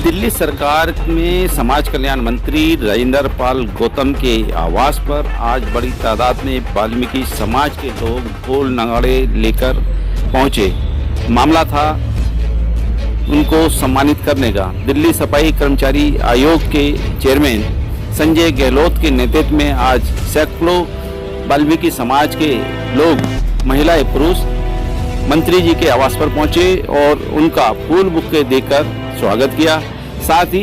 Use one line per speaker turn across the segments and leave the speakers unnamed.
दिल्ली सरकार में समाज कल्याण मंत्री राजेंद्र पाल गौतम के आवास पर आज बड़ी तादाद में वाल्मीकि समाज के लोग ढोल नगाड़े लेकर पहुंचे। मामला था उनको सम्मानित करने का। दिल्ली सफाई कर्मचारी आयोग के चेयरमैन संजय गहलोत के नेतृत्व में आज सैकड़ों वाल्मीकि समाज के लोग, महिलाएं, पुरुष मंत्री जी के आवास पर पहुंचे और उनका फूल बुके देकर स्वागत किया। साथ ही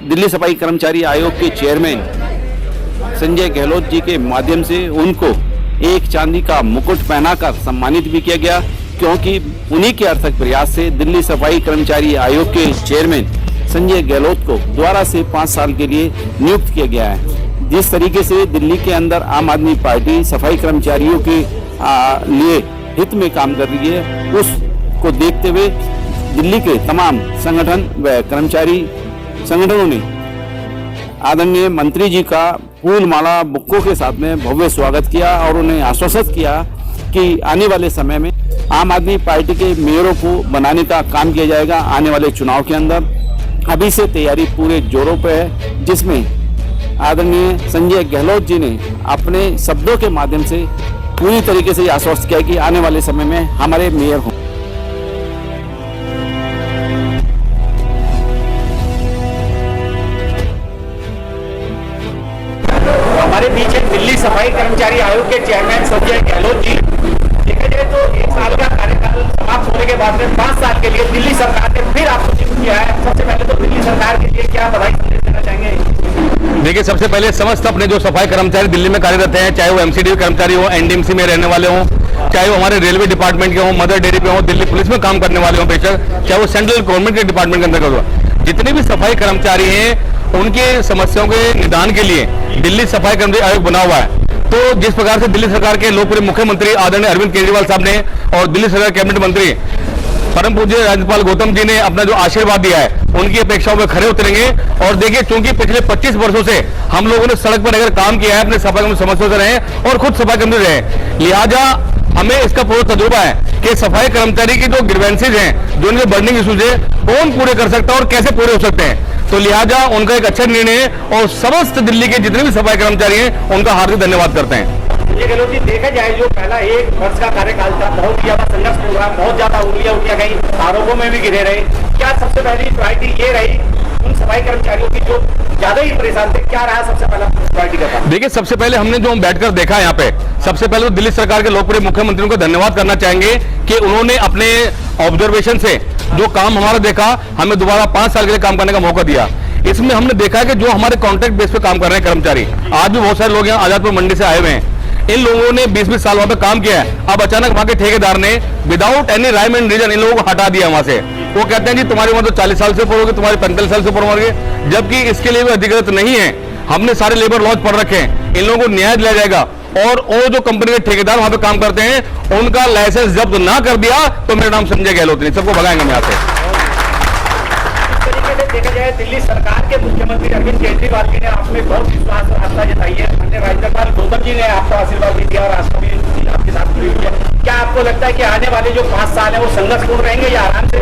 दिल्ली सफाई कर्मचारी आयोग के चेयरमैन संजय गहलोत जी के माध्यम से उनको एक चांदी का मुकुट पहनाकर सम्मानित भी किया गया, क्योंकि उन्हीं के अर्थक प्रयास से दिल्ली सफाई कर्मचारी आयोग के चेयरमैन संजय गहलोत को दोबारा से 5 साल के लिए नियुक्त किया गया है। जिस तरीके से दिल्ली के अंदर आम आदमी पार्टी सफाई कर्मचारियों के लिए हित में काम कर रही है, उसको देखते हुए दिल्ली के तमाम संगठन व कर्मचारी संगठनों ने आदरणीय मंत्री जी का फूल माला बुक्कों के साथ में भव्य स्वागत किया और उन्हें आश्वस्त किया कि आने वाले समय में आम आदमी पार्टी के मेयरों को बनाने का काम किया जाएगा। आने वाले चुनाव के अंदर अभी से तैयारी पूरे जोरों पर है, जिसमें आदरणीय संजय गहलोत जी ने अपने शब्दों के माध्यम से पूरी तरीके से आश्वस्त किया कि आने वाले समय में हमारे मेयर हों।
हमारे बीच है दिल्ली सफाई कर्मचारी आयोग के चेयरमैन संजय गहलोत जी। देखा जाए तो 1 साल का कार्यकाल समाप्त होने के बाद में 5 साल के लिए दिल्ली सरकार ने फिर आपको नियुक्त किया है। सबसे पहले तो दिल्ली सरकार के लिए क्या बधाई देना चाहेंगे?
देखिए, सबसे पहले समस्त अपने जो सफाई कर्मचारी दिल्ली में कार्यरत हैं, चाहे वो एमसीडी कर्मचारी हो, एनडीएमसी में रहने वाले हों, चाहे वो हमारे रेलवे डिपार्टमेंट के हों, मदर डेयरी पे हों, दिल्ली पुलिस में काम करने वाले हों, बेशक चाहे वो सेंट्रल गवर्नमेंट के डिपार्टमेंट के अंतर्गत हो, जितने भी सफाई कर्मचारी हैं उनके समस्याओं के निदान के लिए दिल्ली सफाई कर्मचारी आयोग बना हुआ है। तो जिस प्रकार से दिल्ली सरकार के लोकप्रिय मुख्यमंत्री आदरणीय अरविंद केजरीवाल साहब ने और दिल्ली सरकार कैबिनेट मंत्री परम पूज्य राजेंद्र गौतम जी ने अपना जो आशीर्वाद दिया है, उनकी अपेक्षाओं में खरे उतरेंगे। और देखिए, चूंकि पिछले 25 वर्षों से हम लोगों ने सड़क पर अगर काम किया है, अपने सफाई कर्मचारी समस्याओं से रहे और खुद सफाई कर्मचारी रहे, लिहाजा हमें इसका पूरा तजुर्बा है कि सफाई कर्मचारी की जो ग्रीवेंसेज हैं, जो उनके बर्निंग इश्यूज है, कौन पूरे कर सकता है और कैसे पूरे हो सकते हैं। तो लिहाजा उनका एक अच्छा निर्णय है और समस्त दिल्ली के जितने भी सफाई कर्मचारी हैं उनका हार्दिक धन्यवाद करते हैं।
गहलोत जी, देखा जाए जो पहला 1 वर्ष का कार्यकाल था, बहुत ज्यादा संघर्ष प्रोग्राम, बहुत ज्यादा उंगलियां उठियां गई, आरोपों में भी घिरे रहे। क्या सबसे पहली प्रायोरिटी ये रही उन सफाई कर्मचारियों की जो ज्यादा ही परेशान थे? क्या रहा सबसे पहला प्रायोरिटी का?
देखिए, सबसे पहले हमने जो बैठकर देखा यहाँ पे, सबसे पहले तो दिल्ली सरकार के लोकप्रिय मुख्यमंत्री को धन्यवाद करना चाहेंगे कि उन्होंने अपने ऑब्जर्वेशन से जो काम हमारा देखा, हमें दोबारा 5 साल के लिए काम करने का मौका दिया। इसमें हमने देखा कि जो हमारे कॉन्ट्रैक्ट बेस पे काम कर रहे हैं कर्मचारी, आज भी बहुत सारे लोग यहाँ आजादपुर मंडी से आए हुए हैं, इन लोगों ने 20-20 साल वहां पे काम किया है। अब अचानक वहां के ठेकेदार ने without any rhyme and reason इन लोगों को हटा दिया वहां से। वो कहते हैं जी तुम्हारी उम्र तो 40 साल से ऊपर होगी, तुम्हारी 45 साल से ऊपर होगी, जबकि इसके लिए भी अधिकृत नहीं है। हमने सारे लेबर लॉज पढ़ रखे हैं, इन लोगों को न्याय दिया जाएगा। और वो जो कंपनी के ठेकेदार वहां पे काम करते हैं, उनका लाइसेंस जब्त ना कर दिया तो मेरा नाम संजय गहलोत नहीं, सबको भगाएंगे हम यहाँ से।
देखा जाए दिल्ली सरकार के मुख्यमंत्री अरविंद केजरीवाल जी ने आप में बहुत विश्वास और आस्था जताई है, अन्य राजेंद्र पाल गौतम जी ने आपको आशीर्वाद भी दिया और आस्था भी आपके साथ जुड़ी हुई है। क्या आपको लगता है कि आने वाले जो 5 साल है वो संघर्षपूर्ण रहेंगे या आराम से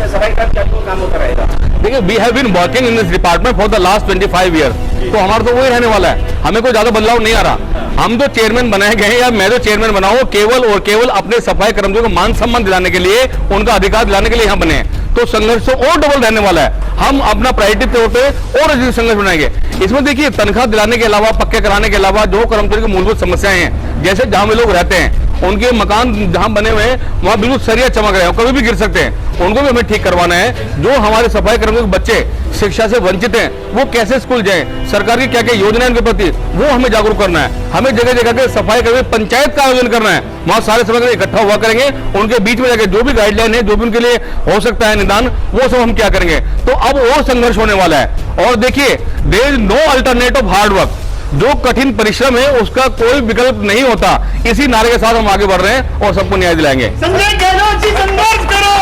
सफाई कर्मचारियों का काम होता रहेगा?
देखिए, we have been working in this department for the last 25 year, तो हमारा तो वही रहने वाला है, हमें कोई ज्यादा बदलाव नहीं आ रहा। हम जो चेयरमैन बनाए गए हैं या मैं जो चेयरमैन बना हूं, केवल और केवल अपने सफाई कर्मचारियों को मान सम्मान दिलाने के लिए, उनका अधिकार दिलाने के लिए यहाँ बने। तो संघर्ष तो और डबल रहने वाला है। हम अपना प्रायोरिटी तौर पे और अधिक संघर्ष बनाएंगे। इसमें देखिए, तनख्वाह दिलाने के अलावा, पक्के कराने के अलावा जो कर्मचारी की मूलभूत समस्याएं हैं, जैसे जहां में लोग रहते हैं, उनके मकान जहां बने हुए हैं वहां बिल्कुल सरिया चमक रहे हैं, कभी भी गिर सकते हैं, उनको भी हमें ठीक करवाना है। जो हमारे सफाई कर्मचारी बच्चे शिक्षा से वंचित हैं, वो कैसे स्कूल जाएं, सरकार की क्या क्या योजनाएं उनके प्रति, वो हमें जागरूक करना है। हमें जगह जगह के सफाई कर्मचारी पंचायत का आयोजन करना है, वहां सारे सफाई कर्मचारी इकट्ठा हुआ करेंगे, उनके बीच में जाकर जो भी गाइडलाइन है, जो भी उनके लिए हो सकता है निदान, वो सब हम क्या करेंगे। तो अब और संघर्ष होने वाला है। और देखिए, there is no alternative hard work, जो कठिन परिश्रम है उसका कोई विकल्प नहीं होता। इसी नारे के साथ हम आगे बढ़ रहे हैं और सबको न्याय दिलाएंगे।
संजय गहलोत जी संघर्ष करो,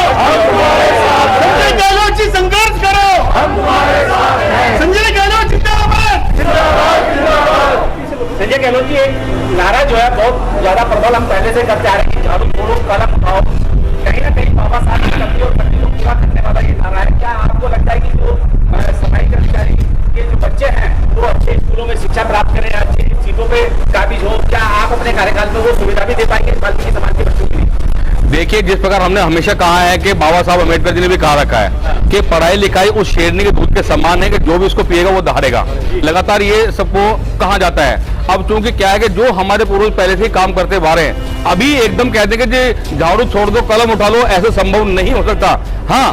संजय गहलोत जी संघर्ष करो, संजय गहलोत जिंदाबाद। संजय गहलोत जी, एक नारा जो है बहुत ज्यादा प्रबल हम पहले से करते आ रहे हैं, झाड़ू छोड़ो कलम उठाओ, कहीं ना कहीं बाबा साहब की कमी और कमी को पूरा करने वाला ये नारा है। क्या आपको लगता है कि जो सफाई कर्मचारी के जो बच्चे हैं वो अच्छे स्कूलों में शिक्षा प्राप्त करें, अच्छी सीटों पे काबिज हो? क्या आप अपने कार्यकाल में वो सुविधा भी दे पाएंगे वाल्मीकि समाज के बच्चों के लिए?
देखिए, जिस प्रकार हमने हमेशा कहा है कि बाबा साहब अम्बेडकर जी ने भी कहा रखा है कि पढ़ाई लिखाई उस शेरनी के दूध के समान है कि जो भी इसको पिएगा वो दहाड़ेगा। लगातार ये सबको कहा जाता है। अब चूंकि क्या है कि जो हमारे पूर्वज पहले से ही काम करते बाहर हैं, अभी एकदम कहते हैं कि जी झाड़ू छोड़ दो कलम उठा लो, ऐसा संभव नहीं हो सकता। हाँ,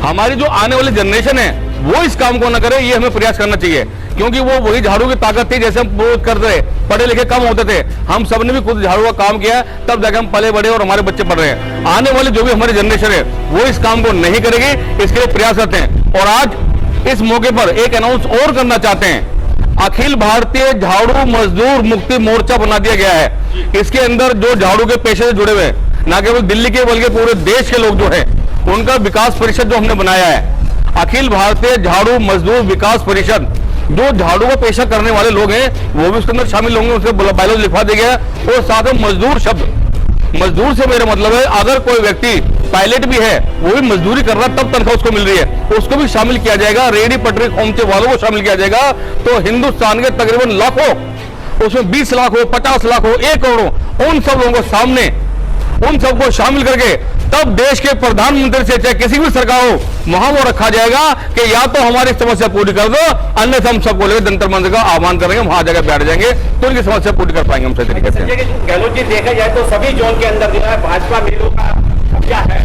हमारी जो आने वाली जनरेशन है वो इस काम को न करे, ये हमें प्रयास करना चाहिए, क्योंकि वो वही झाड़ू की ताकत थी जैसे हम पूर्वज करते रहे। पढ़े लिखे कम होते थे, हम सबने भी खुद झाड़ू का काम किया, तब जाके हम पले बड़े और हमारे बच्चे पढ़ रहे हैं। आने वाली जो भी हमारी जनरेशन है वो इस काम को नहीं करेगी, इसके लिए प्रयासरत हैं। और आज इस मौके पर एक अनाउंस और करना चाहते हैं, अखिल भारतीय झाड़ू मजदूर मुक्ति मोर्चा बना दिया गया है। इसके अंदर जो झाड़ू के पेशे से जुड़े हुए हैं, न केवल दिल्ली के बल्कि पूरे देश के लोग जो है, उनका विकास परिषद जो हमने बनाया है, अखिल भारतीय झाड़ू मजदूर विकास परिषद, जो झाड़ू का पेशा करने वाले लोग हैं वो भी उसके अंदर शामिल होंगे। उसके बायोलॉजी लिखवा दिया गया है। और साथ में मजदूर शब्द, मजदूर से मेरा मतलब है अगर कोई व्यक्ति पायलट भी है, वो भी मजदूरी कर रहा है, तब तनख्वाह उसको मिल रही है, उसको भी शामिल किया जाएगा। रेडी पटरी खोमचे वालों को शामिल किया जाएगा। तो हिंदुस्तान के तकरीबन लाखों, उसमें 20 लाख हो, 50 लाख हो, 1 करोड़ हो, उन सब लोगों को सामने, उन सबको शामिल करके तब देश के प्रधानमंत्री से चाहे किसी भी सरकार हो, वहां वो रखा जाएगा कि या तो हमारी समस्या पूरी कर दो, अन्यथा हम सबको लेकर जंतर मंतर का आह्वान करेंगे, वहां जगह बैठ जाएंगे तो उनकी समस्या पूरी कर पाएंगे हम सही तरीके से।
गहलोत जी, देखा जाए तो सभी जोन के अंदर जो है भाजपा मेलों का कब्जा है,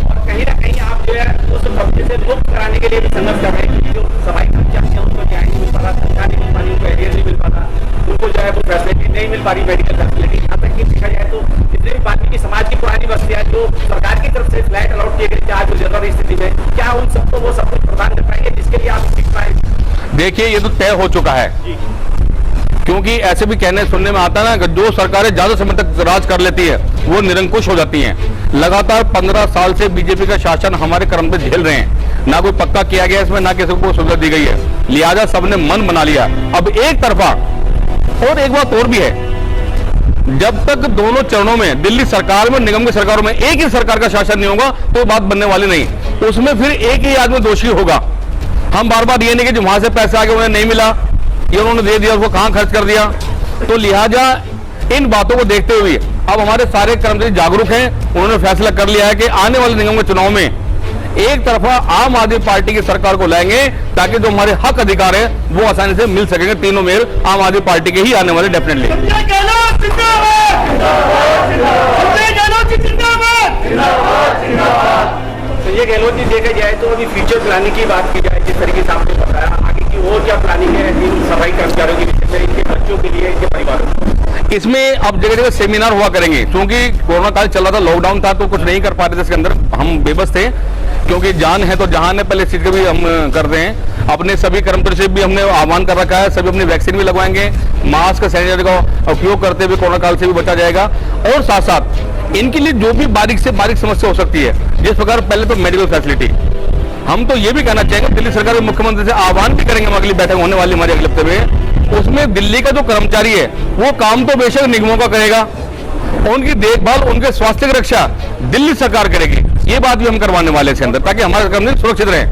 और कहीं ना कहीं आप जो है उस कब्जे से मुक्त कराने के लिए भी संघर्ष कर रहे हैं। जो सफाई कर्मचारी हैं उनको न्याय नहीं मिल पा रहा, तनख्वाह नहीं मिल पा रही, उनको एरियर नहीं मिल पा रहा, उनको जो है वो फैसिलिटी नहीं मिल पा रही, मेडिकल फैसिलिटी। यहाँ तक कि देखा जाए तो जितने भी वाल्मीकि समाज की पुरानी बस्तियां जो सरकार की तरफ से फ्लैट अलॉट किए गए थे आज जरूरी स्थिति में, क्या उन सबको वो सब कुछ प्रदान कर पाएंगे जिसके लिए आप सीख पाए?
देखिए, ये तो तय हो चुका है, क्योंकि ऐसे भी कहने सुनने में आता है ना कि जो सरकारें ज्यादा समय तक राज कर लेती है वो निरंकुश हो जाती हैं। लगातार 15 साल से बीजेपी का शासन हमारे कर्म पे झेल रहे हैं, ना कोई पक्का किया गया इसमें, ना किसी को सुविधा दी गई है, लिहाजा सबने मन बना लिया। अब एक तरफा, और एक बात और भी है, जब तक दोनों चरणों में दिल्ली सरकार में, निगम की सरकारों में एक ही सरकार का शासन नहीं होगा तो बात बनने वाली नहीं। उसमें फिर एक ही आदमी दोषी होगा। हम बार बार ये नहीं कि जो वहां से पैसे आगे उन्हें नहीं मिला, ये उन्होंने दे दिया, उसको कहां खर्च कर दिया। तो लिहाजा इन बातों को देखते हुए अब हमारे सारे कर्मचारी जागरूक हैं। उन्होंने फैसला कर लिया है कि आने वाले निगम के चुनाव में एक तरफा आम आदमी पार्टी की सरकार को लाएंगे, ताकि जो हमारे हक अधिकार है वो आसानी से मिल सकेंगे। तीनों मेल आम आदमी पार्टी के ही आने वाले डेफिनेटली।
संजय गहलोत जी, देखा जाए तो अभी फ्यूचर प्लानिंग की बात की जाए, जिस तरीके से आपने बताया, आगे की और क्या प्लानिंग है इन सफाई कर्मचारियों के लिए, इनके बच्चों के लिए, इनके परिवारों को?
इसमें अब जगह जगह सेमिनार हुआ करेंगे, क्योंकि कोरोना काल चल रहा था, लॉकडाउन था, तो कुछ नहीं कर पा रहे थे इसके अंदर, हम बेबस थे, क्योंकि जान है तो जहान है, पहले इस चीज का भी हम कर रहे हैं। अपने सभी कर्मचारी से भी हमने आह्वान कर रखा है, सभी अपनी वैक्सीन भी लगवाएंगे, मास्क सैनिटाइजर का उपयोग करते हुए कोरोना काल से भी बचा जाएगा। और साथ साथ इनके लिए जो भी बारीक से बारीक समस्या हो सकती है, जिस प्रकार पहले तो मेडिकल फैसिलिटी, हम तो ये भी कहना चाहेंगे, दिल्ली सरकार के मुख्यमंत्री से आह्वान भी करेंगे, हम अगली बैठक होने वाली हमारे अगले हफ्ते में, उसमें दिल्ली का जो कर्मचारी है वो काम तो बेशक निगमों का करेगा, उनकी देखभाल, उनके स्वास्थ्य की रक्षा दिल्ली सरकार करेगी। ये बात भी हम करवाने वाले इसके अंदर, ताकि हमारे कर्मचारी सुरक्षित रहे।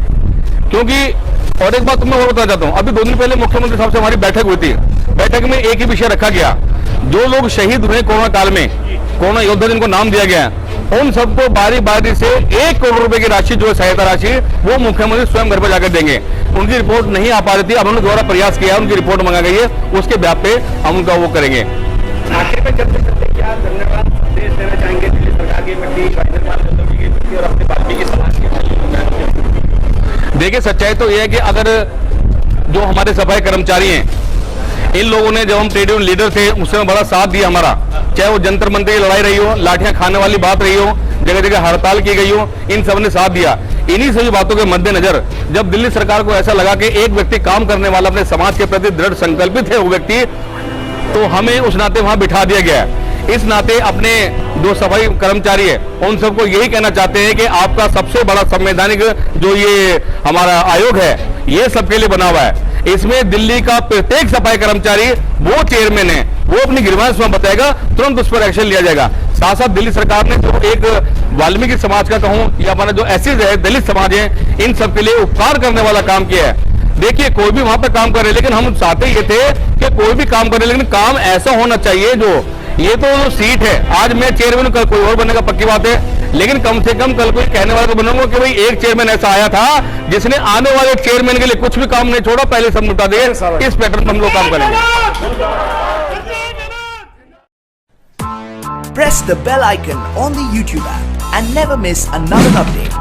क्योंकि और एक बात मैं और बताना चाहता हूँ, अभी 2 दिन पहले मुख्यमंत्री साहब से हमारी बैठक हुई थी। बैठक में एक ही विषय रखा गया, जो लोग शहीद हुए कोरोना काल में, कोरोना योद्धा जिनको नाम दिया गया, उन सबको बारी बारी से 1 करोड़ रुपए की राशि, जो सहायता राशि, वो मुख्यमंत्री स्वयं घर पर जाकर देंगे। उनकी रिपोर्ट नहीं आ पा रही थी, अब उन्होंने दोबारा प्रयास किया, उनकी रिपोर्ट मंगा गई है, उसके ब्याह पे हम उनका वो करेंगे।
आखिर में जब क्या धन्यवाद संदेश देना चाहेंगे दिल्ली सरकार के प्रति, राजेंद्र पाल गौतम के प्रति और अपने वाल्मीकि समाज के प्रति?
देखिए, सच्चाई तो यह है कि अगर जो हमारे सफाई कर्मचारी हैं, इन लोगों ने, जब हम ट्रेड यूनियन लीडर थे, उसमें बड़ा साथ दिया हमारा, चाहे वो जंतर मंतर की लड़ाई रही हो, लाठियां खाने वाली बात रही हो, जगह जगह हड़ताल की गई हो, इन सब ने साथ दिया। इन्हीं सभी बातों के मद्देनजर जब दिल्ली सरकार को ऐसा लगा कि एक व्यक्ति काम करने वाला, अपने समाज के प्रति दृढ़ संकल्पित है वो व्यक्ति, तो हमें उस नाते वहां बिठा दिया गया है। इस नाते अपने जो सफाई कर्मचारी है उन सबको यही कहना चाहते हैं कि आपका सबसे बड़ा संवैधानिक जो ये हमारा आयोग है, ये सबके लिए बना हुआ है। इसमें दिल्ली का प्रत्येक सफाई कर्मचारी, वो चेयरमैन है, वो अपनी ग्रीवांस में बताएगा, तुरंत उस पर एक्शन लिया जाएगा। साथ साथ दिल्ली सरकार ने जो एक वाल्मीकि समाज का कहूं या हमारा जो एससीज है, दलित समाज है, इन सब के लिए उपकार करने वाला काम किया है। देखिए कोई भी वहां पर काम करे, लेकिन हम चाहते ये थे कि कोई भी काम करे, लेकिन काम ऐसा होना चाहिए जो ये तो सीट है, आज मैं चेयरमैन, कल कोई और बनेगा, पक्की बात है, लेकिन कम से कम कल कोई कहने वाला तो बनूंगा कि भाई एक चेयरमैन ऐसा आया था जिसने आने वाले चेयरमैन के लिए कुछ भी काम नहीं छोड़ा, पहले सब निपटा दिए। इस पैटर्न पर हम लोग काम करेंगे।
Press the bell icon on the YouTube app and never miss another update.